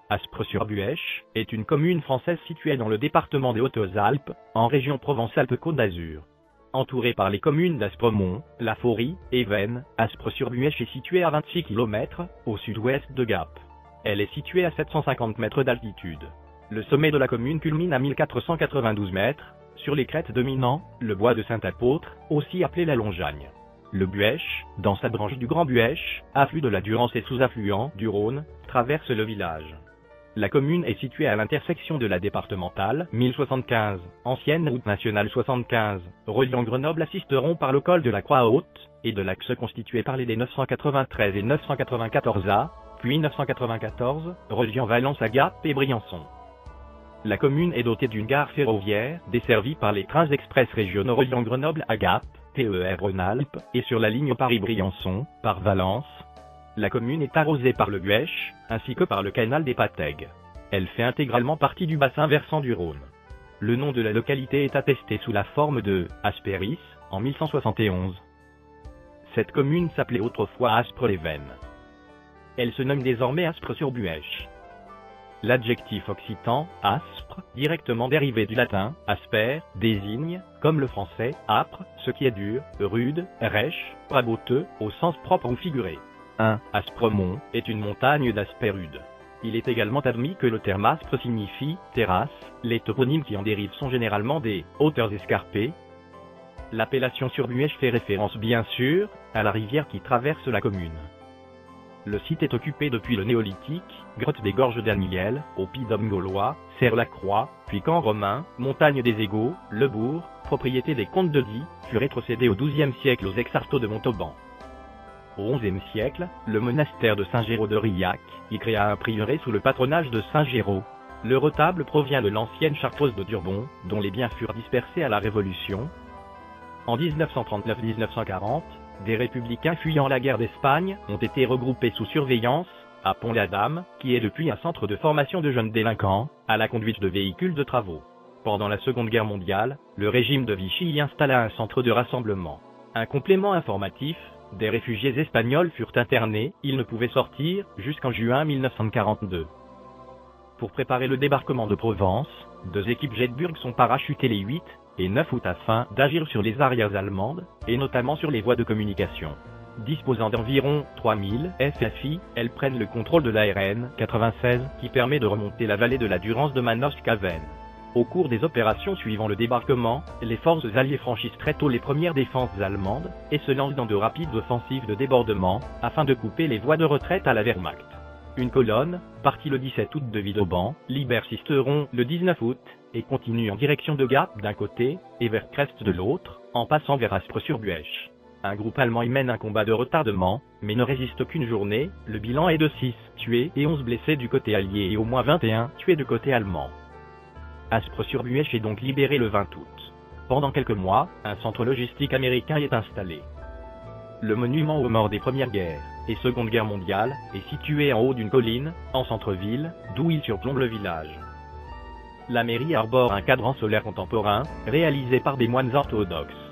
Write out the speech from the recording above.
Aspres-sur-Buëch est une commune française située dans le département des Hautes-Alpes, en région Provence-Alpes-Côte d'Azur. Entourée par les communes d'Aspremont, La Faurie et Veynes, Aspres-sur-Buëch est située à 26 km au sud-ouest de Gap. Elle est située à 750 mètres d'altitude. Le sommet de la commune culmine à 1492 mètres, sur les crêtes dominant le bois de Saint-Apôtre, aussi appelé la Longagne. Le Buëch, dans sa branche du Grand Buëch, affluent de la Durance et sous-affluent du Rhône, traverse le village. La commune est située à l'intersection de la départementale 1075, ancienne route nationale 75, reliant Grenoble à Sisteron par le col de la Croix-Haute, et de l'axe constitué par les 993 et 994A, puis 994, reliant Valence à Gap et Briançon. La commune est dotée d'une gare ferroviaire, desservie par les trains express régionaux reliant Grenoble à Gap, TER Rhône-Alpes, et sur la ligne Paris-Briançon, par Valence. La commune est arrosée par le Buëch, ainsi que par le canal des Patègues. Elle fait intégralement partie du bassin versant du Rhône. Le nom de la localité est attesté sous la forme de Aspéris, en 1171. Cette commune s'appelait autrefois Aspres-les-Veynes. Elle se nomme désormais Aspres-sur-Buëch. L'adjectif occitan, aspre, directement dérivé du latin, asper, désigne, comme le français, âpre, ce qui est dur, rude, rêche, raboteux, au sens propre ou figuré. Aspremont est une montagne d'aspect rude. Il est également admis que le terme aspre signifie terrasse, les toponymes qui en dérivent sont généralement des hauteurs escarpées. L'appellation sur Buëch fait référence bien sûr à la rivière qui traverse la commune. Le site est occupé depuis le néolithique, grotte des Gorges d'Aniel, oppidum gaulois, Serre-la-Croix, puis camp romain, montagne des Égaux, le bourg, propriété des comtes de Die, fut rétrocédé au XIIe siècle aux ex-arceaux de Montauban. Au XIe siècle, le monastère de Saint-Géraud de Riac y créa un prieuré sous le patronage de Saint-Géraud. Le retable provient de l'ancienne chartreuse de Durbon, dont les biens furent dispersés à la Révolution. En 1939-1940, des républicains fuyant la guerre d'Espagne ont été regroupés sous surveillance à Pont-la-Dame, qui est depuis un centre de formation de jeunes délinquants, à la conduite de véhicules de travaux. Pendant la Seconde Guerre mondiale, le régime de Vichy y installa un centre de rassemblement. Un complément informatif, des réfugiés espagnols furent internés, ils ne pouvaient sortir jusqu'en juin 1942. Pour préparer le débarquement de Provence, 2 équipes Jedburgh sont parachutées les 8 et 9 août afin d'agir sur les arrières allemandes, et notamment sur les voies de communication. Disposant d'environ 3000 FFI, elles prennent le contrôle de la RN 96 qui permet de remonter la vallée de la Durance de Manosque à Veynes. Au cours des opérations suivant le débarquement, les forces alliées franchissent très tôt les premières défenses allemandes et se lancent dans de rapides offensives de débordement afin de couper les voies de retraite à la Wehrmacht. Une colonne, partie le 17 août de Vidauban, libère Sisteron le 19 août et continue en direction de Gap d'un côté et vers Crest de l'autre, en passant vers Aspres-sur-Buëch. Un groupe allemand y mène un combat de retardement, mais ne résiste qu'une journée. Le bilan est de 6 tués et 11 blessés du côté allié et au moins 21 tués du côté allemand. Aspres-sur-Buëch est donc libéré le 20 août. Pendant quelques mois, un centre logistique américain y est installé. Le monument aux morts des Premières Guerres et Seconde Guerre mondiale est situé en haut d'une colline, en centre-ville, d'où il surplombe le village. La mairie arbore un cadran solaire contemporain, réalisé par des moines orthodoxes.